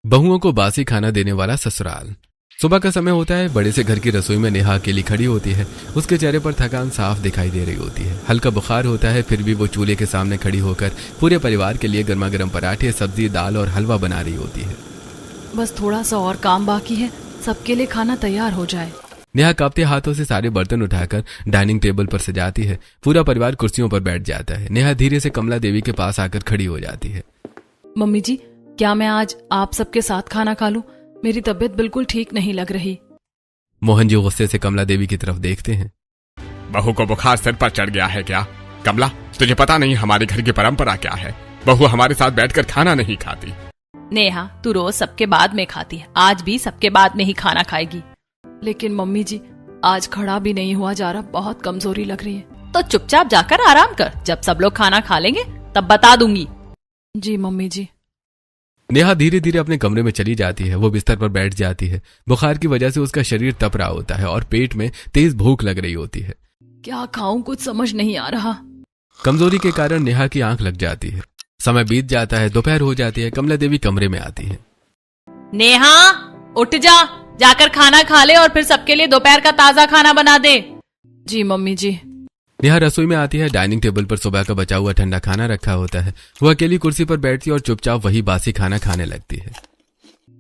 बहुओं को बासी खाना देने वाला ससुराल। सुबह का समय होता है। बड़े से घर की रसोई में नेहा अकेली खड़ी होती है। उसके चेहरे पर थकान साफ दिखाई दे रही होती है। हल्का बुखार होता है, फिर भी वो चूल्हे के सामने खड़ी होकर पूरे परिवार के लिए गर्मा गर्म पराठे, सब्जी, दाल और हलवा बना रही होती है। बस थोड़ा सा और काम बाकी है, सबके लिए खाना तैयार हो जाए। नेहा कांपते हाथों से सारे बर्तन उठाकर डाइनिंग टेबल पर सजाती है। पूरा परिवार कुर्सियों पर बैठ जाता है। नेहा धीरे से कमला देवी के पास आकर खड़ी हो जाती है। मम्मी जी, क्या मैं आज आप सबके साथ खाना खा लूं? मेरी तबीयत बिल्कुल ठीक नहीं लग रही। मोहन जी गुस्से से कमला देवी की तरफ देखते हैं। बहू को बुखार सिर पर चढ़ गया है क्या? कमला, तुझे पता नहीं हमारे घर की परंपरा क्या है? बहू हमारे साथ बैठकर खाना नहीं खाती। नेहा, तू रोज सबके बाद में खाती है, आज भी सबके बाद में ही खाना खाएगी। लेकिन मम्मी जी, आज खड़ा भी नहीं हुआ जा रहा, बहुत कमजोरी लग रही है। तो चुपचाप जाकर आराम कर, जब सब लोग खाना खा लेंगे तब बता दूंगी। जी मम्मी जी। नेहा धीरे धीरे अपने कमरे में चली जाती है। वो बिस्तर पर बैठ जाती है। बुखार की वजह से उसका शरीर तप रहा होता है और पेट में तेज भूख लग रही होती है। क्या खाऊं, कुछ समझ नहीं आ रहा। कमजोरी के कारण नेहा की आंख लग जाती है। समय बीत जाता है, दोपहर हो जाती है। कमला देवी कमरे में आती है। नेहा, उठ जा, जाकर खाना खा ले और फिर सबके लिए दोपहर का ताजा खाना बना दे। जी मम्मी जी। नेहा रसोई में आती है। डाइनिंग टेबल पर सुबह का बचा हुआ ठंडा खाना रखा होता है। वो अकेली कुर्सी पर बैठती है और चुपचाप वही बासी खाना खाने लगती है।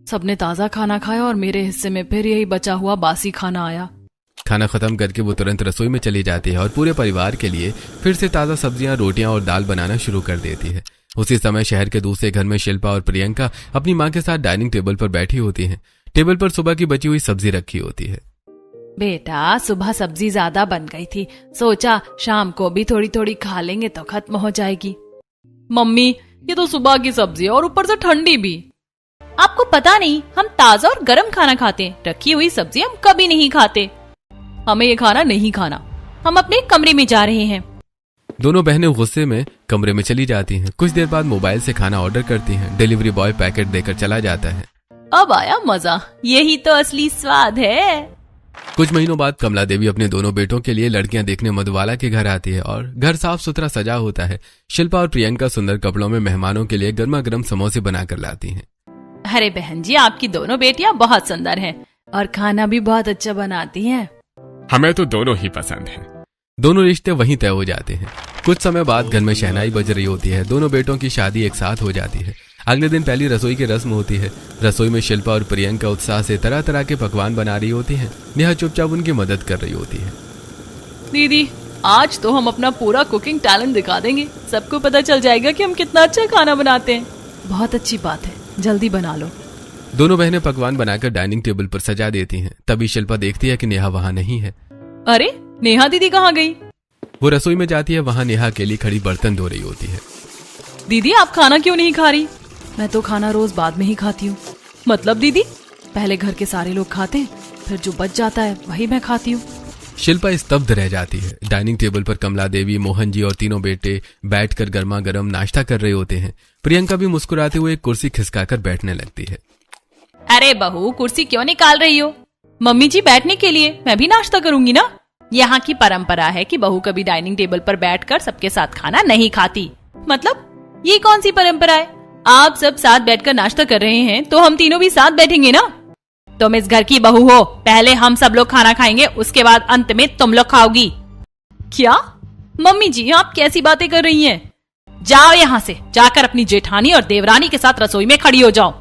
सबने ताजा खाना खाया और मेरे हिस्से में फिर यही बचा हुआ बासी खाना आया। खाना खत्म करके वो तुरंत रसोई में चली जाती है और पूरे परिवार के लिए फिर से ताजा सब्जियां, रोटियां और दाल बनाना शुरू कर देती है। उसी समय शहर के दूसरे घर में शिल्पा और प्रियंका अपनी माँ के साथ डाइनिंग टेबल पर बैठी होती हैं। टेबल पर सुबह की बची हुई सब्जी रखी होती है। बेटा, सुबह सब्जी ज्यादा बन गई थी, सोचा शाम को भी थोड़ी थोड़ी खा लेंगे तो खत्म हो जाएगी। मम्मी, ये तो सुबह की सब्जी है और ऊपर से ठंडी भी। आपको पता नहीं, हम ताजा और गरम खाना खाते हैं, रखी हुई सब्जी हम कभी नहीं खाते। हमें ये खाना नहीं खाना। हम अपने कमरे में जा रहे हैं। दोनों बहनें गुस्से में कमरे में चली जाती हैं। कुछ देर बाद मोबाइल से खाना ऑर्डर करती हैं। डिलीवरी बॉय पैकेट देकर चला जाता है। अब आया मजा, यही तो असली स्वाद है। कुछ महीनों बाद कमला देवी अपने दोनों बेटों के लिए लड़कियां देखने मधुबाला के घर आती है और घर साफ सुथरा सजा होता है। शिल्पा और प्रियंका सुंदर कपड़ों में मेहमानों के लिए गर्मा गर्म समोसे बनाकर लाती हैं। अरे बहन जी, आपकी दोनों बेटियां बहुत सुंदर हैं और खाना भी बहुत अच्छा बनाती हैं। हमें तो दोनों ही पसंद है। दोनों रिश्ते वहीं तय हो जाते हैं। कुछ समय बाद घर में शहनाई बज रही होती है। दोनों बेटों की शादी एक साथ हो जाती है। अगले दिन पहली रसोई की रस्म होती है। रसोई में शिल्पा और प्रियंका उत्साह से तरह तरह के पकवान बना रही होती हैं। नेहा चुपचाप उनकी मदद कर रही होती है। दीदी, आज तो हम अपना पूरा कुकिंग टैलेंट दिखा देंगे। सबको पता चल जाएगा कि हम कितना अच्छा खाना बनाते हैं। बहुत अच्छी बात है, जल्दी बना लो। दोनों बहनें पकवान बनाकर डाइनिंग टेबल पर सजा देती हैं। तभी शिल्पा देखती है कि नेहा वहां नहीं है। अरे, नेहा दीदी कहाँ गई? वो रसोई में जाती है। वहां नेहा अकेली खड़ी बर्तन धो रही होती है। दीदी, आप खाना क्यों नहीं खा रही? मैं तो खाना रोज बाद में ही खाती हूँ। मतलब दीदी, पहले घर के सारे लोग खाते हैं, फिर जो बच जाता है वही मैं खाती हूँ। शिल्पा स्तब्ध रह जाती है। डाइनिंग टेबल पर कमला देवी, मोहन जी और तीनों बेटे बैठकर गर्मा गर्म नाश्ता कर रहे होते हैं। प्रियंका भी मुस्कुराते हुए कुर्सी खिसकाकर बैठने लगती है। अरे बहू, कुर्सी क्यों निकाल रही हो? मम्मी जी, बैठने के लिए, मैं भी नाश्ता करूंगी ना। यहाँ की परंपरा है कि बहू कभी डाइनिंग टेबल पर बैठकर सबके साथ खाना नहीं खाती। मतलब ये कौन सी परंपरा है? आप सब साथ बैठकर नाश्ता कर रहे हैं तो हम तीनों भी साथ बैठेंगे ना। तुम इस घर की बहू हो, पहले हम सब लोग खाना खाएंगे, उसके बाद अंत में तुम लोग खाओगी। क्या? मम्मी जी, आप कैसी बातें कर रही हैं? जाओ यहाँ से, जाकर अपनी जेठानी और देवरानी के साथ रसोई में खड़ी हो जाओ।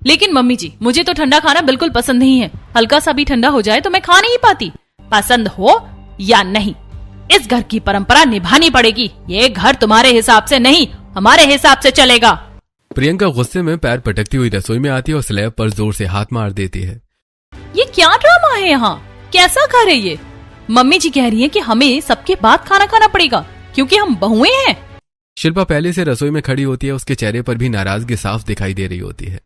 लेकिन मम्मी जी, मुझे तो ठंडा खाना बिल्कुल पसंद नहीं है। हल्का सा भी ठंडा हो जाए तो मैं खा नहीं पाती। पसंद हो या नहीं, इस घर की परंपरा निभानी पड़ेगी। ये घर तुम्हारे हिसाब से नहीं, हमारे हिसाब से चलेगा। प्रियंका गुस्से में पैर पटकती हुई रसोई में आती है और स्लैब पर जोर से हाथ मार देती है। ये क्या ड्रामा है यहाँ? कैसा घर है ये? मम्मी जी कह रही है कि हमें सबके बाद खाना खाना पड़ेगा क्योंकि हम बहुएं हैं। शिल्पा पहले से रसोई में खड़ी होती है। उसके चेहरे पर भी नाराजगी साफ दिखाई दे रही होती है।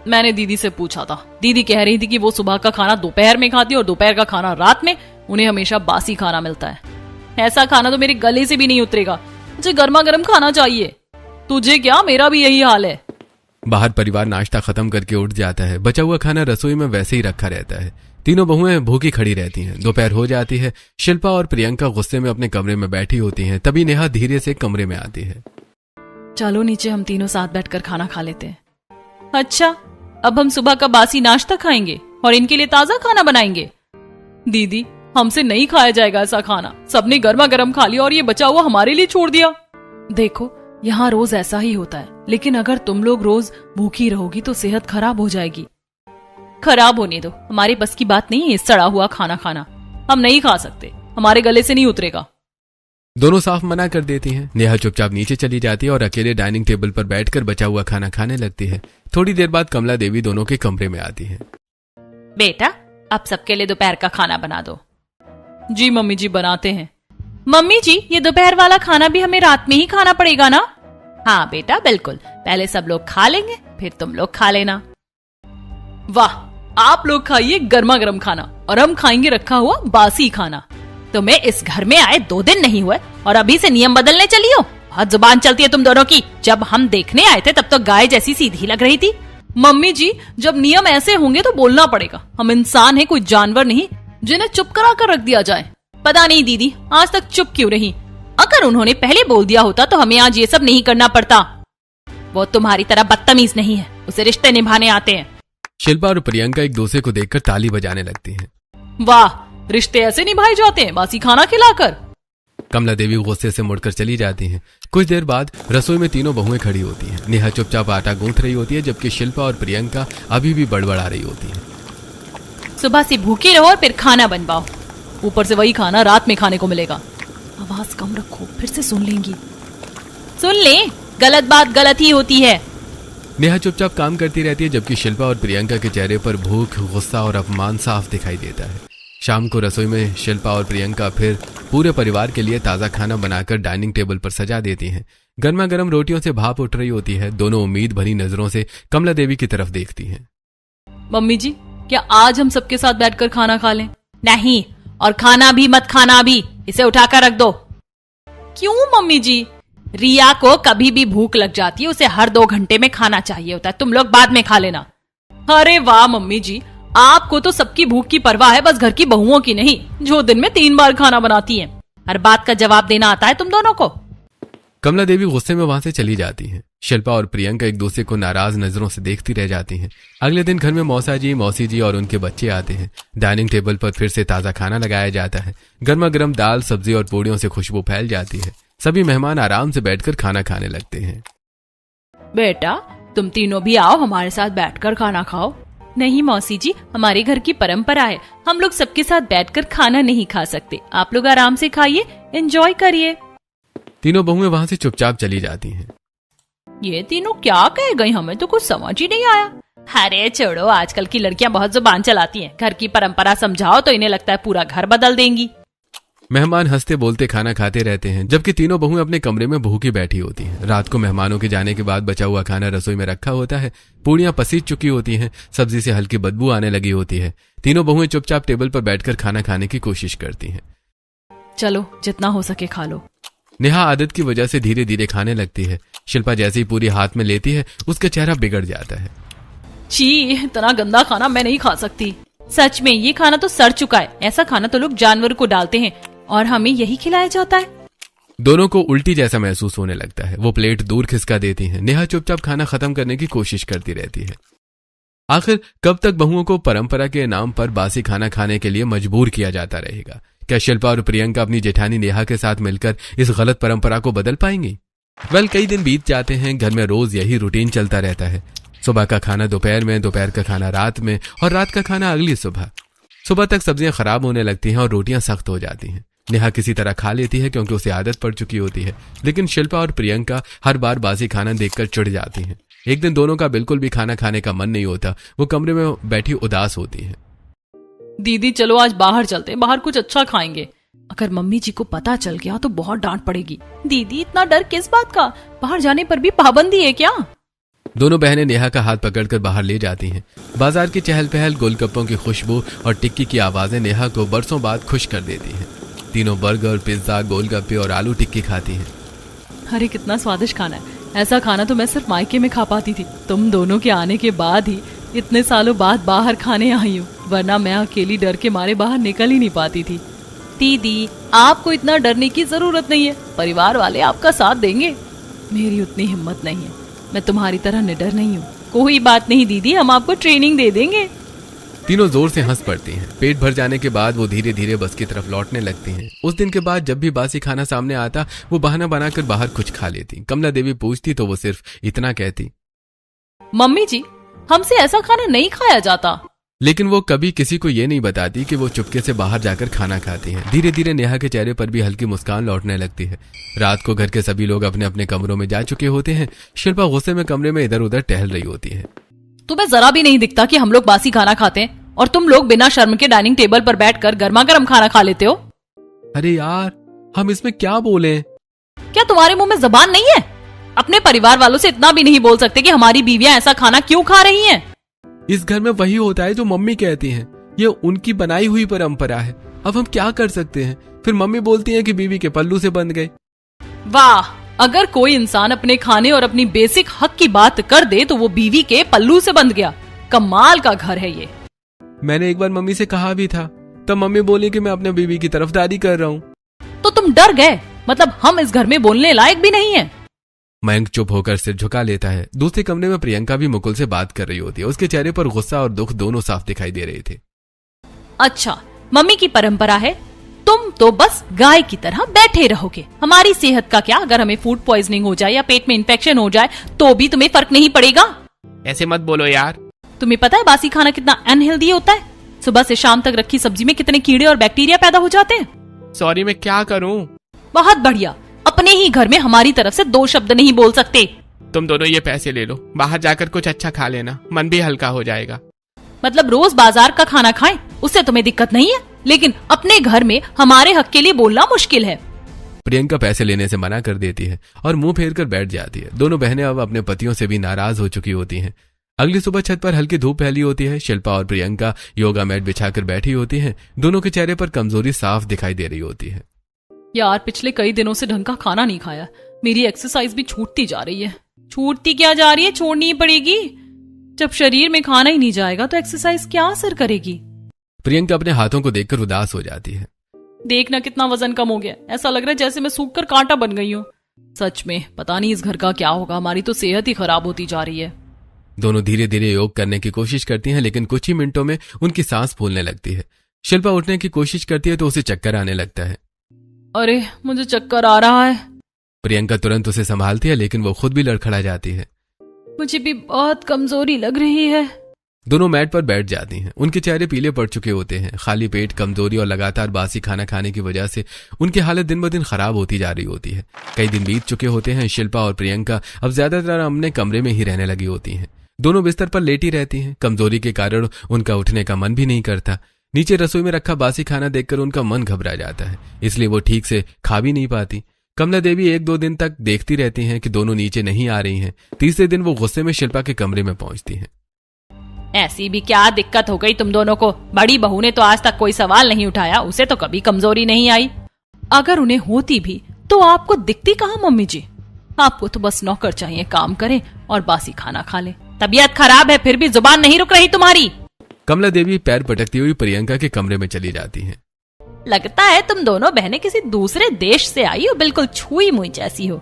मैंने दीदी से पूछा था। दीदी कह रही थी कि वो सुबह का खाना दोपहर में खाती है और दोपहर का खाना रात में। उन्हें हमेशा बासी खाना मिलता है। ऐसा खाना तो मेरे गले से भी नहीं उतरेगा। मुझे गर्मा गर्म खाना चाहिए। तुझे क्या, मेरा भी यही हाल है। बाहर परिवार नाश्ता खत्म करके उठ जाता है। बचा हुआ खाना रसोई में वैसे ही रखा रहता है। तीनों बहुएं भूखी खड़ी रहती हैं। दोपहर हो जाती है। शिल्पा और प्रियंका गुस्से में अपने कमरे में बैठी होती हैं। तभी नेहा धीरे से कमरे में आती है। चलो नीचे हम तीनों साथ बैठकर खाना खा लेते हैं। अच्छा, अब हम सुबह का बासी नाश्ता खाएंगे और इनके लिए ताजा खाना बनाएंगे। दीदी, हमसे नहीं खाया जाएगा ऐसा खाना। सबने गर्मा गर्म खा लिया और ये बचा हुआ हमारे लिए छोड़ दिया। देखो, यहाँ रोज ऐसा ही होता है, लेकिन अगर तुम लोग रोज भूखी रहोगी तो सेहत खराब हो जाएगी। खराब होने दो, हमारे बस की बात नहीं है सड़ा हुआ खाना खाना। हम नहीं खा सकते, हमारे गले से नहीं उतरेगा। दोनों साफ मना कर देती हैं। नेहा चुपचाप नीचे चली जाती है और अकेले डाइनिंग टेबल पर बैठकर बचा हुआ खाना खाने लगती है। थोड़ी देर बाद कमला देवी दोनों के कमरे में आती है। बेटा, अब सबके लिए दोपहर का खाना बना दो। जी मम्मी जी, बनाते हैं। मम्मी जी, ये दोपहर वाला खाना भी हमें रात में ही खाना पड़ेगा ना? हाँ बेटा, बिल्कुल। पहले सब लोग खा लेंगे, फिर तुम लोग खा लेना। वाह, आप लोग खाइए गर्मा गर्म खाना और हम खाएंगे रखा हुआ बासी खाना। तुम्हें इस घर में आए 2 दिन नहीं हुए और अभी से नियम बदलने चली हो? बहुत जुबान चलती है तुम दोनों की। जब हम देखने आए थे तब तो गाय जैसी सीधी लग रही थी। मम्मी जी, जब नियम ऐसे होंगे तो बोलना पड़ेगा। हम इंसान हैं, कोई जानवर नहीं जिन्हें चुप करा कर रख दिया जाए। पता नहीं दीदी, आज तक चुप क्यों रही? अगर उन्होंने पहले बोल दिया होता तो हमें आज ये सब नहीं करना पड़ता। वो तुम्हारी तरह बदतमीज नहीं है, उसे रिश्ते निभाने आते हैं। शिल्पा और प्रियंका एक दूसरे को देखकर ताली बजाने लगती हैं। वाह, रिश्ते ऐसे निभाए जाते हैं, बासी खाना खिलाकर। कमला देवी गुस्से से मुड़कर चली जाती हैं। कुछ देर बाद रसोई में तीनों बहुएं खड़ी होती हैं। नेहा चुपचाप आटा गूंथ रही होती है, जबकि शिल्पा और प्रियंका अभी भी बड़बड़ा रही होती हैं। सुबह से भूखे रहो और फिर खाना बनवाओ, ऊपर से वही खाना रात में खाने को मिलेगा। आवाज कम रखो, फिर से सुन लेंगी। सुन ले, गलत बात गलत ही होती है। नेहा चुपचाप काम करती रहती है, जबकि शिल्पा और प्रियंका के चेहरे पर भूख, गुस्सा और अपमान साफ दिखाई देता है। शाम को रसोई में शिल्पा और प्रियंका फिर पूरे परिवार के लिए ताज़ा खाना बनाकर डाइनिंग टेबल पर सजा देती हैं। गर्मा गर्म रोटियों से भाप उठ रही होती है। दोनों उम्मीद भरी नजरों से कमला देवी की तरफ देखती हैं। मम्मी जी, क्या आज हम सबके साथ बैठकर खाना खा लें? नहीं, और खाना भी मत खाना, अभी इसे उठाकर रख दो। क्यों मम्मी जी? रिया को कभी भी भूख लग जाती है, उसे हर 2 घंटे में खाना चाहिए होता है। तुम लोग बाद में खा लेना। अरे वाह मम्मी जी, आपको तो सबकी भूख की परवाह है, बस घर की बहुओं की नहीं, जो दिन में 3 बार खाना बनाती हैं। हर बात का जवाब देना आता है तुम दोनों को? कमला देवी गुस्से में वहां से चली जाती हैं। शिल्पा और प्रियंका एक दूसरे को नाराज नजरों से देखती रह जाती हैं। अगले दिन घर में मौसा जी, मौसी जी और उनके बच्चे आते हैं। डाइनिंग टेबल पर फिर से ताजा खाना लगाया जाता है। गर्मा गर्म दाल, सब्जी और पूड़ियों से खुशबू फैल जाती है। सभी मेहमान आराम से बैठकर खाना खाने लगते हैं। बेटा, तुम तीनों भी आओ, हमारे साथ बैठकर खाना खाओ। नहीं मौसी जी, हमारे घर की परंपरा है, हम लोग सबके साथ बैठकर खाना नहीं खा सकते। आप लोग आराम से खाइए, एंजॉय करिए। तीनों बहुएं वहां से चुपचाप चली जाती हैं। ये तीनों क्या कह गई, हमें तो कुछ समझ ही नहीं आया। अरे छोड़ो, आजकल की लड़कियां बहुत जुबान चलाती हैं। घर की परंपरा समझाओ तो इन्हें लगता है पूरा घर बदल देंगी। मेहमान हंसते बोलते खाना खाते रहते हैं, जबकि तीनों बहुएं अपने कमरे में भूखी बैठी होती हैं। रात को मेहमानों के जाने के बाद बचा हुआ खाना रसोई में रखा होता है। पूड़ियां पसीज चुकी होती हैं, सब्जी से हल्की बदबू आने लगी होती है। तीनों बहुएं चुपचाप टेबल पर बैठकर खाना खाने की कोशिश करती हैं। चलो, जितना हो सके खा लो। नेहा आदत की वजह से धीरे धीरे खाने लगती है। शिल्पा जैसे ही पूरी हाथ में लेती है, उसका चेहरा बिगड़ जाता है। छी, इतना गंदा खाना मैं नहीं खा सकती। सच में ये खाना तो सड़ चुका है। ऐसा खाना तो लोग जानवर को डालते हैं और हमें यही खिलाया जाता है। दोनों को उल्टी जैसा महसूस होने लगता है। वो प्लेट दूर खिसका देती हैं। नेहा चुपचाप खाना खत्म करने की कोशिश करती रहती है। आखिर कब तक बहुओं को परंपरा के नाम पर बासी खाना खाने के लिए मजबूर किया जाता रहेगा? क्या शिल्पा और प्रियंका अपनी जेठानी नेहा के साथ मिलकर इस गलत परंपरा को बदल पाएंगी? कई दिन बीत जाते हैं। घर में रोज यही रूटीन चलता रहता है। सुबह का खाना दोपहर में, दोपहर का खाना रात में और रात का खाना अगली सुबह। सुबह तक सब्जियां खराब होने लगती हैं और रोटियां सख्त हो जाती हैं। नेहा किसी तरह खा लेती है क्योंकि उसे आदत पड़ चुकी होती है, लेकिन शिल्पा और प्रियंका हर बार बासी खाना देखकर चिढ़ जाती हैं। एक दिन दोनों का बिल्कुल भी खाना खाने का मन नहीं होता। वो कमरे में बैठी उदास होती हैं। दीदी चलो आज बाहर चलते हैं, बाहर कुछ अच्छा खाएंगे। अगर मम्मी जी को पता चल गया तो बहुत डांट पड़ेगी। दीदी इतना डर किस बात का? बाहर जाने पर भी पाबंदी है क्या? दोनों बहनें नेहा का हाथ पकड़कर बाहर ले जाती हैं। बाजार की चहल पहल, गोलगप्पों की खुशबू और टिक्की की आवाजें नेहा को बरसों बाद खुश कर देती हैं। तीनों बर्गर, पिज्जा, गोलगप्पे और आलू टिक्की खाती हैं। अरे कितना स्वादिष्ट खाना है। ऐसा खाना तो मैं सिर्फ मायके में खा पाती थी। तुम दोनों के आने के बाद ही इतने सालों बाद बाहर खाने आई हूँ, वरना मैं अकेली डर के मारे बाहर निकल ही नहीं पाती थी। दीदी आपको इतना डरने की जरूरत नहीं है, परिवार वाले आपका साथ देंगे। मेरी उतनी हिम्मत नहीं है, मैं तुम्हारी तरह निडर नहीं हूँ। कोई बात नहीं दीदी, हम आपको ट्रेनिंग दे देंगे। तीनों जोर से हंस पड़ती हैं। पेट भर जाने के बाद वो धीरे धीरे बस की तरफ लौटने लगती हैं। उस दिन के बाद जब भी बासी खाना सामने आता वो बहाना बनाकर बाहर कुछ खा लेती। कमला देवी पूछती तो वो सिर्फ इतना कहती, मम्मी जी हमसे ऐसा खाना नहीं खाया जाता। लेकिन वो कभी किसी को ये नहीं बताती कि वो चुपके से बाहर जाकर खाना खाती हैं। धीरे धीरे नेहा के चेहरे पर भी हल्की मुस्कान लौटने लगती है। रात को घर के सभी लोग अपने अपने कमरों में जा चुके होते हैं। शिल्पा गुस्से में कमरे में इधर उधर टहल रही होती है। तुम्हें जरा भी नहीं दिखता कि हम लोग बासी खाना खाते हैं और तुम लोग बिना शर्म के डाइनिंग टेबल पर बैठकर गर्मा गर्म खाना खा लेते हो। अरे यार हम इसमें क्या बोले? क्या तुम्हारे मुंह में जबान नहीं है? अपने परिवार वालों से इतना भी नहीं बोल सकते कि हमारी बीवियां ऐसा खाना क्यों खा रही हैं? इस घर में वही होता है जो मम्मी कहती हैं। ये उनकी बनाई हुई परंपरा है। अब हम क्या कर सकते हैं? फिर मम्मी बोलती है कि बीवी के पल्लू से बंध गए। वाह, अगर कोई इंसान अपने खाने और अपनी बेसिक हक की बात कर दे तो वो बीवी के पल्लू से बंध गया। कमाल का घर है ये। मैंने एक बार मम्मी से कहा भी था, तब मम्मी बोली कि मैं अपने बीवी की तरफदारी कर रहा हूँ। तो तुम डर गए? मतलब हम इस घर में बोलने लायक भी नहीं है? मयंक चुप होकर सिर झुका लेता है। दूसरे कमरे में प्रियंका भी मुकुल से बात कर रही होती है। उसके चेहरे पर गुस्सा और दुख दोनों साफ दिखाई दे रहे थे। अच्छा, मम्मी की परंपरा है, तुम तो बस गाय की तरह बैठे रहोगे। हमारी सेहत का क्या? अगर हमें फूड पॉइजनिंग हो जाए या पेट में इन्फेक्शन हो जाए तो भी तुम्हें फर्क नहीं पड़ेगा? ऐसे मत बोलो यार। तुम्हें पता है बासी खाना कितना अनहेल्दी होता है? सुबह से शाम तक रखी सब्जी में कितने कीड़े और बैक्टीरिया पैदा हो जाते हैं। सॉरी, मैं क्या करूं? बहुत बढ़िया, अपने ही घर में हमारी तरफ से 2 शब्द नहीं बोल सकते। तुम दोनों ये पैसे ले लो, बाहर जाकर कुछ अच्छा खा लेना, मन भी हल्का हो जाएगा। मतलब रोज बाजार का खाना खाएं, उससे तुम्हें दिक्कत नहीं है, लेकिन अपने घर में हमारे हक के लिए बोलना मुश्किल है। प्रियंका पैसे लेने से मना कर देती है और मुंह फेर कर बैठ जाती है। दोनों बहनें अब अपने पतियों से भी नाराज हो चुकी होती हैं। अगली सुबह छत पर हल्की धूप फैली होती है। शिल्पा और प्रियंका योगा मैट बिछाकर बैठी होती हैं। दोनों के चेहरे पर कमजोरी साफ दिखाई दे रही होती है। यार पिछले कई दिनों से ढंग का खाना नहीं खाया, मेरी एक्सरसाइज भी छूटती जा रही है। छूटती क्या जा रही है? छोड़नी ही पड़ेगी। जब शरीर में खाना ही नहीं जाएगा तो एक्सरसाइज क्या असर करेगी? प्रियंका अपने हाथों को देखकर उदास हो जाती है। देखना कितना वजन कम हो गया, ऐसा लग रहा है जैसे मैं सूख कर कांटा बन गई हूँ। सच में पता नहीं इस घर का क्या होगा, हमारी तो सेहत ही खराब होती जा रही है। दोनों धीरे धीरे योग करने की कोशिश करती हैं, लेकिन कुछ ही मिनटों में उनकी सांस फूलने लगती है। शिल्पा उठने की कोशिश करती है तो उसे चक्कर आने लगता है। अरे मुझे चक्कर आ रहा है। प्रियंका तुरंत उसे संभालती है, लेकिन वो खुद भी लड़खड़ा जाती है। मुझे भी बहुत कमजोरी लग रही है। दोनों मैट पर बैठ जाती हैं। उनके चेहरे पीले पड़ चुके होते हैं। खाली पेट, कमजोरी और लगातार बासी खाना खाने की वजह से उनकी हालत दिन ब दिन खराब होती जा रही होती है। कई दिन बीत चुके होते हैं। शिल्पा और प्रियंका अब ज्यादातर अपने कमरे में ही रहने लगी होती हैं। दोनों बिस्तर पर लेटी रहती हैं। कमजोरी के कारण उनका उठने का मन भी नहीं करता। नीचे रसोई में रखा बासी खाना देखकर उनका मन घबरा जाता है, इसलिए वो ठीक से खा भी नहीं पाती। कमला देवी 1-2 दिन तक देखती रहती हैं कि दोनों नीचे नहीं आ रही हैं। तीसरे दिन वो गुस्से में शिल्पा के कमरे में पहुंचती हैं। ऐसी भी क्या दिक्कत हो गई तुम दोनों को? बड़ी बहू ने तो आज तक कोई सवाल नहीं उठाया, उसे तो कभी कमजोरी नहीं आई। अगर उन्हें होती भी तो आपको दिखती कहाँ मम्मी जी? आपको तो बस नौकर चाहिए, काम करें और बासी खाना खा ले। तबीयत खराब है फिर भी जुबान नहीं रुक रही तुम्हारी। कमला देवी पैर पटकती हुई प्रियंका के कमरे में चली जाती हैं। लगता है तुम दोनों बहनें किसी दूसरे देश से आई हो, बिल्कुल छुई मुई जैसी हो।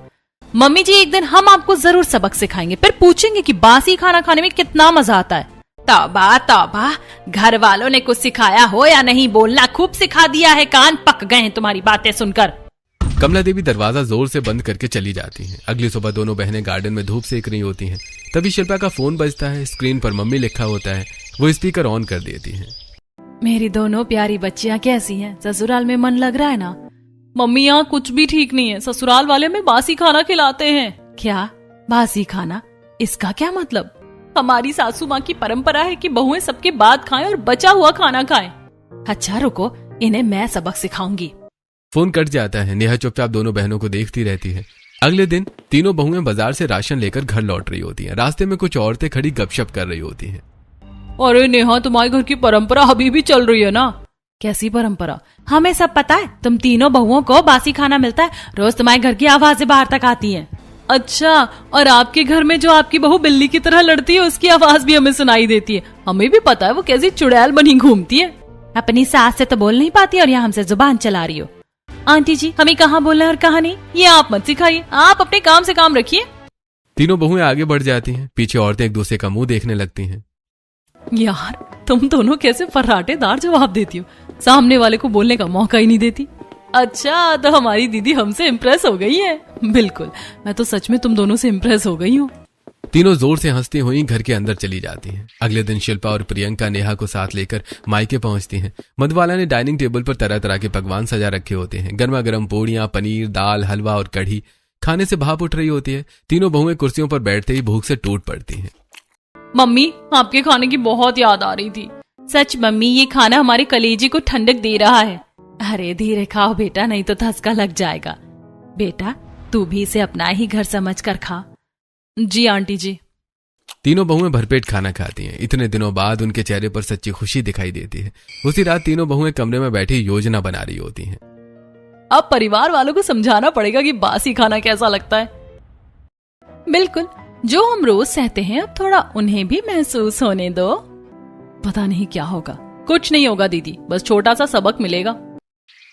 मम्मी जी एक दिन हम आपको जरूर सबक सिखाएंगे, फिर पूछेंगे कि बासी खाना खाने में कितना मजा आता है। तौबा तौबा, घर वालों ने कुछ सिखाया हो या नहीं, बोलना खूब सिखा दिया है, कान पक गए हैं तुम्हारी बातें सुनकर। कमला देवी दरवाजा जोर से बंद करके चली जाती हैं। अगली सुबह दोनों बहनें गार्डन में धूप सेक रही होती हैं। तभी शिल्पा का फोन बजता है। स्क्रीन पर मम्मी लिखा होता है। वो स्पीकर ऑन कर देती हैं। मेरी दोनों प्यारी बच्चियां कैसी हैं? ससुराल में मन लग रहा है ना? मम्मी यहाँ कुछ भी ठीक नहीं है, ससुराल वाले में बासी खाना खिलाते हैं। क्या बासी खाना? इसका क्या मतलब? हमारी सासू माँ की परंपरा है कि बहुएं सबके बाद खाएं और बचा हुआ खाना खाएं। अच्छा रुको, इन्हें मैं सबक सिखाऊंगी। फोन कट जाता है। नेहा चुपचाप दोनों बहनों को देखती रहती है। अगले दिन तीनों बहुएं बाजार से राशन लेकर घर लौट रही होती हैं। रास्ते में कुछ औरतें खड़ी गपशप कर रही होती हैं। अरे नेहा, तुम्हारे घर की परंपरा अभी भी चल रही है ना? कैसी परंपरा? हमें सब पता है, तुम तीनों बहुओं को बासी खाना मिलता है, रोज तुम्हारे घर की आवाजें बाहर तक आती हैं। अच्छा, और आपके घर में जो आपकी बहू बिल्ली की तरह लड़ती है उसकी आवाज भी हमें सुनाई देती है। हमें भी पता है वो कैसी चुड़ैल बनी घूमती है। अपनी सास से तो बोल नहीं पाती और यहाँ हमसे जुबान चला रही हो। आंटी जी, हमें कहाँ बोलना है और कहाँ नहीं, ये आप मत सिखाइए, आप अपने काम से काम रखिए। तीनों बहुएं आगे बढ़ जाती हैं। पीछे औरतें एक दूसरे का मुंह देखने लगती हैं। यार तुम दोनों कैसे फर्राटेदार जवाब देती हो, सामने वाले को बोलने का मौका ही नहीं देती। अच्छा तो हमारी दीदी हमसे इम्प्रेस हो गई है। बिल्कुल, मैं तो सच में तुम दोनों से इम्प्रेस हो गई हूँ। तीनों जोर से हंसती हुई घर के अंदर चली जाती हैं। अगले दिन शिल्पा और प्रियंका नेहा को साथ लेकर मायके पहुंचती हैं। मधुबाला ने डाइनिंग टेबल पर तरह तरह के पकवान सजा रखे होते हैं। गर्मा गर्म पूड़ियां, पनीर, दाल, हलवा और कढ़ी खाने से भाप उठ रही होती है। तीनों बहुएं कुर्सियों पर बैठते ही भूख से टूट पड़ती हैं। मम्मी आपके खाने की बहुत याद आ रही थी। सच मम्मी, ये खाना हमारे कलेजे को ठंडक दे रहा है। अरे धीरे खाओ बेटा, नहीं तो धसका लग जाएगा। बेटा तू भी इसे अपना ही घर समझ कर खा। जी आंटी जी। तीनों बहुएं भरपेट खाना खाती हैं। इतने दिनों बाद उनके चेहरे पर सच्ची खुशी दिखाई देती है। उसी रात तीनों बहुएं कमरे में बैठी योजना बना रही होती हैं। अब परिवार वालों को समझाना पड़ेगा कि बासी खाना कैसा लगता है। बिल्कुल, जो हम रोज सहते हैं अब थोड़ा उन्हें भी महसूस होने दो। पता नहीं क्या होगा। कुछ नहीं होगा दीदी, बस छोटा सा सबक मिलेगा।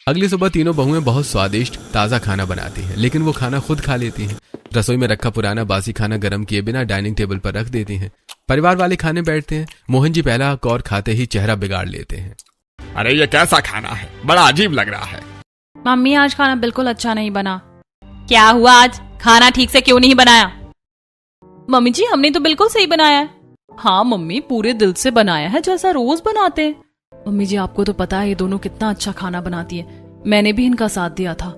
अगली सुबह तीनों बहुएं बहुत स्वादिष्ट ताजा खाना बनाती हैं, लेकिन वो खाना खुद खा लेती हैं। रसोई में रखा पुराना बासी खाना गर्म किए बिना डाइनिंग टेबल पर रख देती हैं। परिवार वाले खाने बैठते हैं। मोहन जी पहला कौर खाते ही चेहरा बिगाड़ लेते हैं। अरे ये कैसा खाना है, बड़ा अजीब लग रहा है। मम्मी आज खाना बिल्कुल अच्छा नहीं बना। क्या हुआ, आज खाना ठीक से क्यों नहीं बनाया? मम्मी जी हमने तो बिल्कुल सही बनाया है। हाँ मम्मी, पूरे दिल से बनाया है जैसा रोज बनाते हैं। मम्मी जी आपको तो पता है ये दोनों कितना अच्छा खाना बनाती है, मैंने भी इनका साथ दिया था।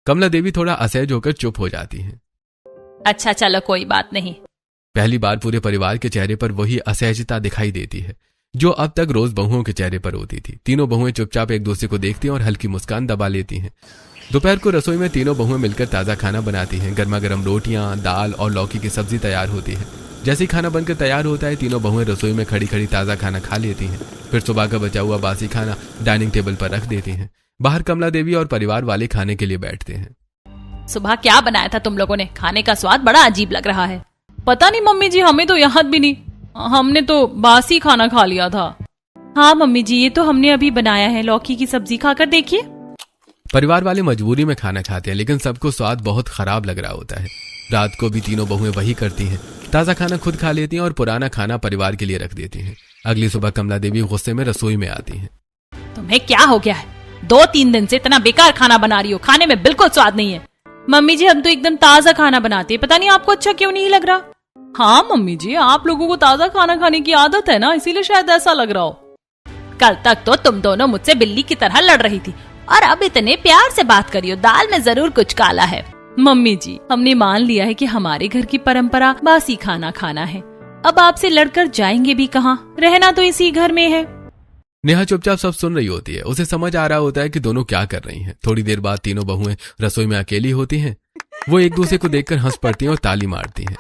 कमला देवी थोड़ा असहज होकर चुप हो जाती हैं। अच्छा चलो कोई बात नहीं। पहली बार पूरे परिवार के चेहरे पर वही असहजता दिखाई देती है जो अब तक रोज बहुओं के चेहरे पर होती थी। तीनों बहुएं चुपचाप एक दूसरे को देखती हैं और हल्की मुस्कान दबा लेती हैं। दोपहर को रसोई में तीनों बहुएं मिलकर ताजा खाना बनाती हैं। गर्मा गर्म रोटियां, दाल और लौकी की सब्जी तैयार होती है। जैसे ही खाना बनकर तैयार होता है, तीनों बहुएं रसोई में खड़ी खड़ी ताजा खाना खा लेती हैं। फिर सुबह का बचा हुआ बासी खाना डाइनिंग टेबल पर रख देती हैं। बाहर कमला देवी और परिवार वाले खाने के लिए बैठते हैं। सुबह क्या बनाया था तुम लोगों ने? खाने का स्वाद बड़ा अजीब लग रहा है। पता नहीं मम्मी जी, हमें तो याद भी नहीं, हमने तो बासी खाना खा लिया था। हाँ मम्मी जी, ये तो हमने अभी बनाया है, लौकी की सब्जी खाकर देखिए। परिवार वाले मजबूरी में खाना खाते हैं, लेकिन सबको स्वाद बहुत खराब लग रहा होता है। रात को भी तीनों बहुएं वही करती हैं, ताजा खाना खुद खा लेती हैं और पुराना खाना परिवार के लिए रख देती हैं। अगली सुबह कमला देवी गुस्से में रसोई में आती हैं। तुम्हें क्या हो गया है? 2-3 दिन से इतना बेकार खाना बना रही हो, खाने में बिल्कुल स्वाद नहीं है। मम्मी जी हम तो एकदम ताजा खाना बनाते हैं, पता नहीं आपको अच्छा क्यों नहीं लग रहा। हाँ मम्मी जी, आप लोगों को ताजा खाना खाने की आदत है ना, इसीलिए शायद ऐसा लग रहा हो। कल तक तो तुम दोनों मुझसे बिल्ली की तरह लड़ रही थी और अब इतने प्यार से बात करी हो। दाल में जरूर कुछ काला है। मम्मी जी हमने मान लिया है कि हमारे घर की परंपरा बासी खाना खाना है। अब आपसे लड़कर जाएंगे भी कहाँ, रहना तो इसी घर में है। नेहा चुपचाप सब सुन रही होती है। उसे समझ आ रहा होता है कि दोनों क्या कर रही हैं। थोड़ी देर बाद तीनों बहुएं रसोई में अकेली होती हैं। वो एक दूसरे को देखकर हंस पड़ती हैं और ताली मारती हैं।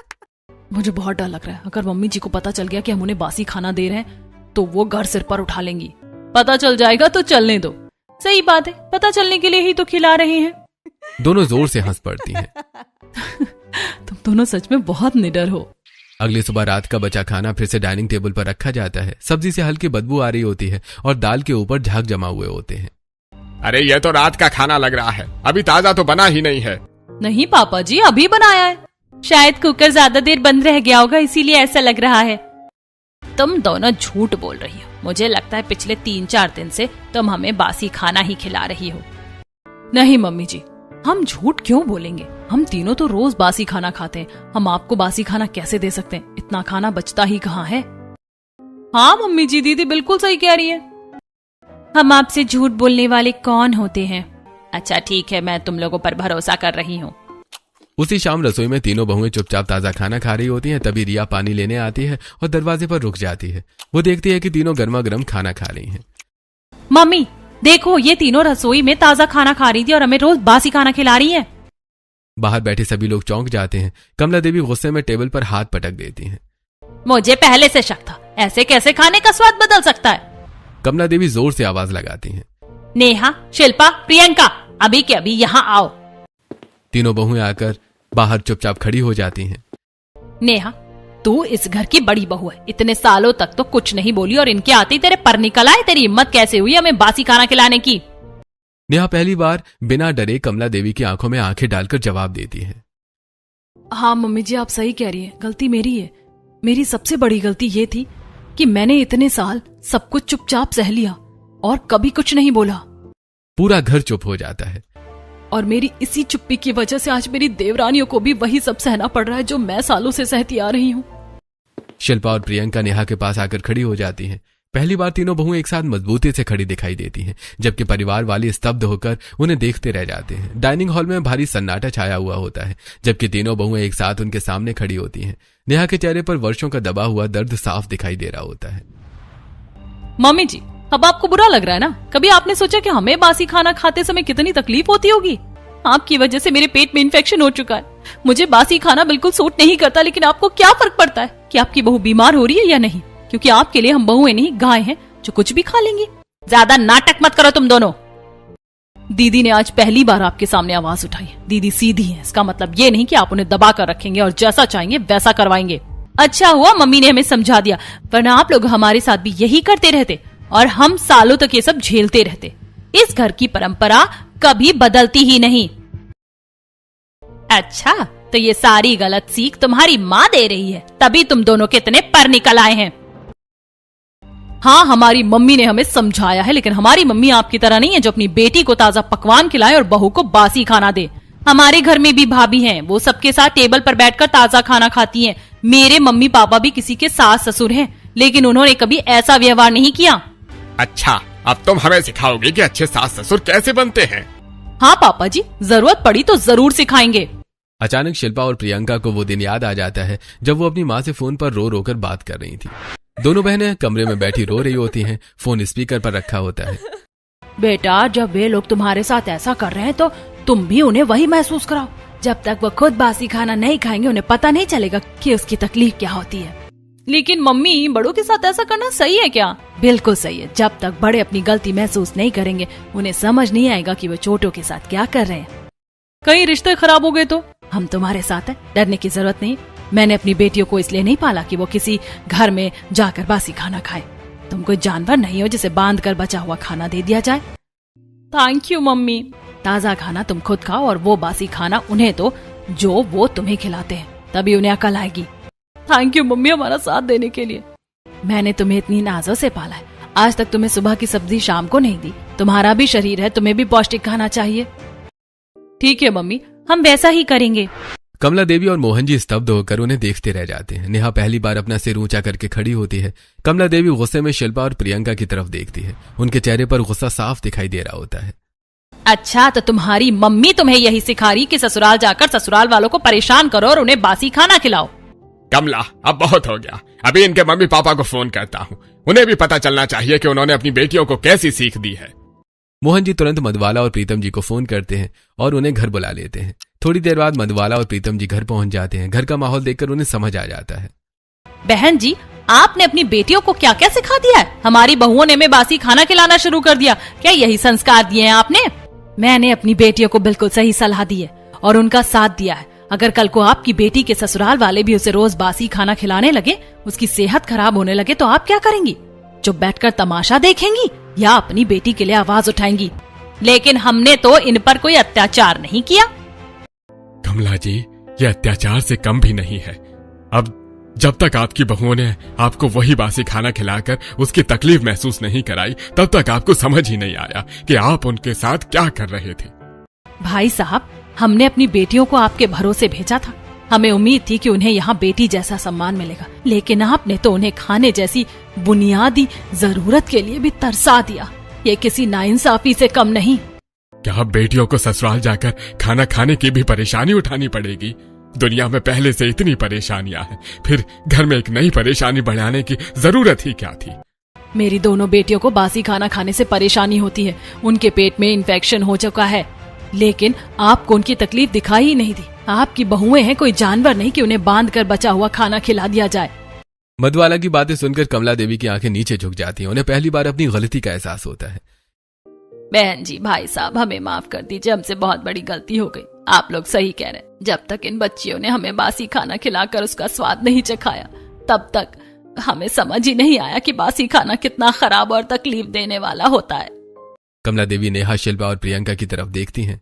मुझे बहुत डर लग रहा है, अगर मम्मी जी को पता चल गया कि हम उन्हें बासी खाना दे रहे हैं तो वो घर सिर पर उठा लेंगी। पता चल जाएगा तो चलने दो। सही बात है, पता चलने के लिए ही तो खिला रहे हैं। दोनों जोर से हंस पड़ती हैं। तुम दोनों सच में बहुत निडर हो। अगली सुबह रात का बचा खाना फिर से डाइनिंग टेबल पर रखा जाता है। सब्जी से हल्की बदबू आ रही होती है और दाल के ऊपर झाग जमा हुए होते हैं। अरे ये तो रात का खाना लग रहा है, अभी ताजा तो बना ही नहीं है। नहीं पापा जी, अभी बनाया है। शायद कुकर ज्यादा देर बंद रह गया होगा, इसीलिए ऐसा लग रहा है। तुम दोनों झूठ बोल रही हो। मुझे लगता है पिछले 3-4 दिन से तुम हमें बासी खाना ही खिला रही हो। नहीं मम्मी जी, हम झूठ क्यों बोलेंगे, हम तीनों तो रोज बासी खाना खाते हैं। हम आपको बासी खाना कैसे दे सकते हैं, इतना खाना बचता ही कहाँ है। हाँ मम्मी जी, दीदी बिल्कुल सही कह रही है। हम आपसे झूठ बोलने वाले कौन होते हैं? अच्छा ठीक है, मैं तुम लोगों पर भरोसा कर रही हूँ। उसी शाम रसोई में तीनों बहुएं चुपचाप ताजा खाना खा रही होती हैं। तभी रिया पानी लेने आती है और दरवाजे पर रुक जाती है। वो देखती है कि तीनों गर्मा गर्म खाना खा रही हैं। मम्मी देखो, ये तीनों रसोई में ताजा खाना खा रही थी और हमें रोज बासी खाना खिला रही हैं। बाहर बैठे सभी लोग चौंक जाते हैं। कमला देवी गुस्से में टेबल पर हाथ पटक देती हैं। मुझे पहले से शक था, ऐसे कैसे खाने का स्वाद बदल सकता है। कमला देवी जोर से आवाज लगाती हैं। नेहा, शिल्पा, प्रियंका, अभी के अभी यहाँ आओ। तीनों बहुएं आकर बाहर चुपचाप खड़ी हो जाती हैं। नेहा, तू इस घर की बड़ी बहू है, इतने सालों तक तो कुछ नहीं बोली और इनके आते ही तेरे पर निकल आए। तेरी हिम्मत कैसे हुई हमें बासी खाना खिलाने की? नेहा पहली बार बिना डरे कमला देवी की आंखों में आंखें डालकर जवाब देती है। हाँ मम्मी जी, आप सही कह रही है, गलती मेरी है। मेरी सबसे बड़ी गलती ये थी कि मैंने इतने साल सब कुछ चुपचाप सह लिया और कभी कुछ नहीं बोला। पूरा घर चुप हो जाता है। और मेरी इसी चुप्पी की वजह से आज मेरी देवरानियों को भी वही सब सहना पड़ रहा है जो मैं सालों से सहती आ रही हूँ। शिल्पा और प्रियंका नेहा के पास आकर खड़ी हो जाती हैं। पहली बार तीनों बहुएं एक साथ मजबूती से खड़ी दिखाई देती हैं, जबकि परिवार वाले स्तब्ध होकर उन्हें देखते रह जाते हैं। डाइनिंग हॉल में भारी सन्नाटा छाया हुआ होता है, जबकि तीनों बहुएं एक साथ उनके सामने खड़ी होती हैं। नेहा के चेहरे पर वर्षों का दबा हुआ दर्द साफ दिखाई दे रहा होता है। मम्मी जी, अब आपको बुरा लग रहा है ना? कभी आपने सोचा कि हमें बासी खाना खाते समय कितनी तकलीफ होती होगी? आपकी वजह से मेरे पेट में इन्फेक्शन हो चुका है। मुझे बासी खाना बिल्कुल सूट नहीं करता, लेकिन आपको क्या फर्क पड़ता है कि आपकी बहू बीमार हो रही है या नहीं? क्योंकि आपके लिए हम बहुएं नहीं गाय हैं जो कुछ भी खा लेंगी। ज्यादा नाटक मत करो तुम दोनों। दीदी ने आज पहली बार आपके सामने आवाज उठाई। दीदी सीधी है, इसका मतलब ये नहीं कि आप उन्हें दबा कर रखेंगे और जैसा चाहेंगे वैसा करवाएंगे। अच्छा हुआ मम्मी ने हमें समझा दिया, वरना आप लोग हमारे साथ भी यही करते रहते और हम सालों तक ये सब झेलते रहते। इस घर की परंपरा कभी बदलती ही नहीं। अच्छा, तो ये सारी गलत सीख तुम्हारी माँ दे रही है, तभी तुम दोनों कितने पर निकल आए हैं। हाँ, हमारी मम्मी ने हमें समझाया है, लेकिन हमारी मम्मी आपकी तरह नहीं है जो अपनी बेटी को ताजा पकवान खिलाए और बहू को बासी खाना दे। हमारे घर में भी भाभी हैं, वो सबके साथ टेबल पर बैठकर ताजा खाना खाती हैं। मेरे मम्मी पापा भी किसी के सास ससुर हैं, लेकिन उन्होंने कभी ऐसा व्यवहार नहीं किया। अच्छा, अब तुम हमें सिखाओगे कि अच्छे सास ससुर कैसे बनते हैं? हाँ पापा जी, जरूरत पड़ी तो जरूर सिखाएंगे। अचानक शिल्पा और प्रियंका को वो दिन याद आ जाता है जब वो अपनी माँ से फोन पर रो रो कर बात कर रही थी। दोनों बहनें कमरे में बैठी रो रही होती हैं, फोन स्पीकर पर रखा होता है। बेटा, जब वे लोग तुम्हारे साथ ऐसा कर रहे हैं तो तुम भी उन्हें वही महसूस कराओ। जब तक वो खुद बासी खाना नहीं खाएंगे उन्हें पता नहीं चलेगा कि उसकी तकलीफ क्या होती है। लेकिन मम्मी, बड़ों के साथ ऐसा करना सही है क्या? बिल्कुल सही है। जब तक बड़े अपनी गलती महसूस नहीं करेंगे उन्हें समझ नहीं आएगा कि वो छोटों के साथ क्या कर रहे हैं। कहीं रिश्ते खराब हो गए तो? हम तुम्हारे साथ हैं, डरने की जरूरत नहीं। मैंने अपनी बेटियों को इसलिए नहीं पाला कि वो किसी घर में जाकर बासी खाना खाए। तुम कोई जानवर नहीं हो जिसे बांध कर बचा हुआ खाना दे दिया जाए। Thank you mummy. ताजा खाना तुम खुद खाओ और वो बासी खाना उन्हें दो जो वो तुम्हें खिलाते हैं, तभी उन्हें अकल आएगी। थैंक यू मम्मी हमारा साथ देने के लिए। मैंने तुम्हें इतनी नाजों से पाला है, आज तक तुम्हें सुबह की सब्जी शाम को नहीं दी। तुम्हारा भी शरीर है, तुम्हें भी पौष्टिक खाना चाहिए। ठीक है मम्मी, हम वैसा ही करेंगे। कमला देवी और मोहन जी स्तब्ध होकर उन्हें देखते रह जाते हैं। नेहा पहली बार अपना सिर ऊंचा करके खड़ी होती है। कमला देवी गुस्से में शिल्पा और प्रियंका की तरफ देखती है। उनके चेहरे पर गुस्सा साफ दिखाई दे रहा होता है। अच्छा, तो तुम्हारी मम्मी तुम्हें यही सिखा रही कि ससुराल जाकर ससुराल वालों को परेशान करो और उन्हें बासी खाना खिलाओ? कमला, अब बहुत हो गया। अभी इनके मम्मी पापा को फोन करता हूँ, उन्हें भी पता चलना चाहिए कि उन्होंने अपनी बेटियों को कैसी सीख दी है। मोहन जी तुरंत मधुबाला और प्रीतम जी को फोन करते हैं और उन्हें घर बुला लेते हैं। थोड़ी देर बाद मधुबाला और प्रीतम जी घर पहुंच जाते हैं। घर का माहौल देखकर उन्हें समझ आ जाता है। बहन जी, आपने अपनी बेटियों को क्या क्या सिखा दिया है? हमारी बहुओं ने हमें बासी खाना खिलाना शुरू कर दिया, क्या यही संस्कार दिए हैं आपने? मैंने अपनी बेटियों को बिल्कुल सही सलाह दी है और उनका साथ दिया है। अगर कल को आपकी बेटी के ससुराल वाले भी उसे रोज बासी खाना खिलाने लगे, उसकी सेहत खराब होने लगे, तो आप क्या करेंगी? चुप बैठकर तमाशा देखेंगी या अपनी बेटी के लिए आवाज उठाएंगी? लेकिन हमने तो इन पर कोई अत्याचार नहीं किया। कमला जी, ये अत्याचार से कम भी नहीं है। अब जब तक आपकी बहुओं ने आपको वही बासी खाना खिलाकर उसकी तकलीफ महसूस नहीं कराई, तब तक आपको समझ ही नहीं आया कि आप उनके साथ क्या कर रहे थे। भाई साहब, हमने अपनी बेटियों को आपके भरोसे भेजा था। हमें उम्मीद थी कि उन्हें यहाँ बेटी जैसा सम्मान मिलेगा, लेकिन आपने तो उन्हें खाने जैसी बुनियादी जरूरत के लिए भी तरसा दिया। ये किसी नाइंसाफी से कम नहीं। क्या बेटियों को ससुराल जाकर खाना खाने की भी परेशानी उठानी पड़ेगी? दुनिया में पहले से इतनी परेशानियां हैं, फिर घर में एक नई परेशानी बढ़ाने की जरूरत ही क्या थी? मेरी दोनों बेटियों को बासी खाना खाने से परेशानी होती है, उनके पेट में इन्फेक्शन हो चुका है, लेकिन आपको उनकी तकलीफ दिखाई ही नहीं दी। आपकी बहुएं हैं, कोई जानवर नहीं कि उन्हें बांध कर बचा हुआ खाना खिला दिया जाए। मधुबाला की बातें सुनकर कमला देवी की आंखें नीचे झुक जाती हैं। उन्हें पहली बार अपनी गलती का एहसास होता है। बहन जी, भाई साहब, हमें माफ कर दीजिए, हमसे बहुत बड़ी गलती हो गई। आप लोग सही कह रहे हैं। जब तक इन बच्चियों ने हमें बासी खाना खिलाकर उसका स्वाद नहीं चखाया, तब तक हमें समझ ही नहीं आया कि बासी खाना कितना खराब और तकलीफ देने वाला होता है। कमला देवी नेहा, शिल्पा और प्रियंका की तरफ देखती हैं।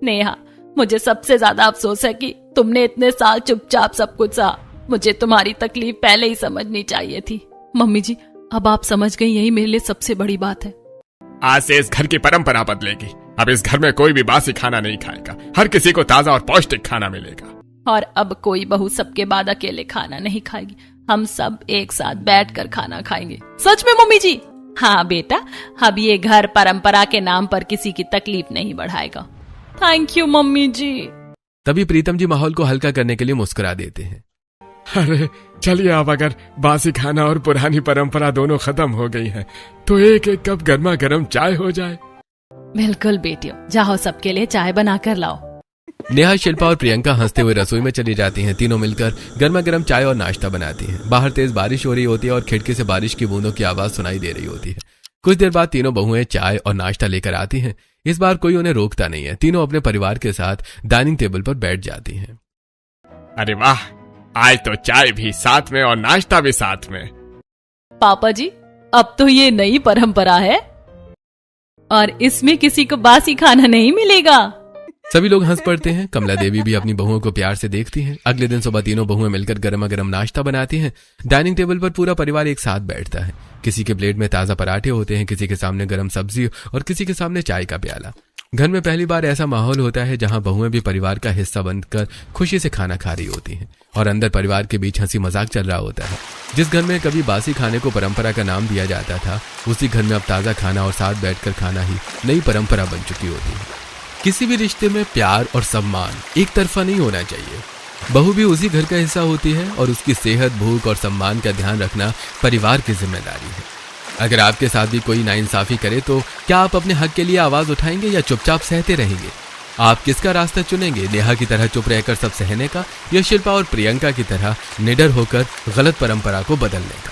नेहा, मुझे सबसे ज्यादा अफसोस है कि तुमने इतने साल चुपचाप सब कुछ सहा। मुझे तुम्हारी तकलीफ पहले ही समझनी चाहिए थी। मम्मी जी, अब आप समझ गई, यही मेरे लिए सबसे बड़ी बात है। आज से इस घर की परंपरा बदलेगी। अब इस घर में कोई भी बासी खाना नहीं खाएगा। हर किसी को ताजा और पौष्टिक खाना मिलेगा। और अब कोई बहू सबके बाद अकेले खाना नहीं खाएगी। हम सब एक साथ बैठकर खाना खाएंगे। सच में मम्मी जी? हाँ बेटा, अब ये घर परंपरा के नाम पर किसी की तकलीफ नहीं बढ़ाएगा। थैंक यू मम्मी जी। तभी प्रीतम जी माहौल को हल्का करने के लिए मुस्कुरा देते हैं। अरे चलिए, अब अगर बासी खाना और पुरानी परंपरा दोनों खत्म हो गई है तो एक एक कप गर्मा गर्म चाय हो जाए। बिल्कुल बेटियों, जाओ सबके लिए चाय बना कर लाओ। नेहा, शिल्पा और प्रियंका हंसते हुए रसोई में चली जाती हैं। तीनों मिलकर गर्मा गर्म चाय और नाश्ता बनाती हैं। बाहर तेज बारिश हो रही होती है और खिड़की से बारिश की बूंदों की आवाज सुनाई दे रही होती है। कुछ देर बाद तीनों बहुएं चाय और नाश्ता लेकर आती हैं। इस बार कोई उन्हें रोकता नहीं है। तीनों अपने परिवार के साथ डाइनिंग टेबल पर बैठ जाती हैं। अरे वाह, आज तो चाय भी साथ में और नाश्ता भी साथ में। पापा जी, अब तो ये नई परंपरा है और इसमें किसी को बासी खाना नहीं मिलेगा। सभी लोग हंस पड़ते हैं। कमला देवी भी अपनी बहुओं को प्यार से देखती हैं। अगले दिन सुबह तीनों बहुएं मिलकर गर्मा गर्म नाश्ता बनाती हैं। डाइनिंग टेबल पर पूरा परिवार एक साथ बैठता है। किसी के प्लेट में ताजा पराठे होते हैं, किसी के सामने गर्म सब्जी और किसी के सामने चाय का प्याला। घर में पहली बार ऐसा माहौल होता है जहां बहुएं भी परिवार का हिस्सा बनकर खुशी से खाना खा रही होती हैं और अंदर परिवार के बीच हंसी मजाक चल रहा होता है। जिस घर में कभी बासी खाने को परंपरा का नाम दिया जाता था, उसी घर में अब ताजा खाना और साथ बैठकर खाना ही नई परंपरा बन चुकी होती है। किसी भी रिश्ते में प्यार और सम्मान एक तरफा नहीं होना चाहिए। बहू भी उसी घर का हिस्सा होती है और उसकी सेहत, भूख और सम्मान का ध्यान रखना परिवार की जिम्मेदारी है। अगर आपके साथ भी कोई नाइंसाफी करे तो क्या आप अपने हक के लिए आवाज उठाएंगे या चुपचाप सहते रहेंगे? आप किसका रास्ता चुनेंगे? नेहा की तरह चुप रहकर सब सहने का या शिल्पा और प्रियंका की तरह निडर होकर गलत परंपरा को बदलने का?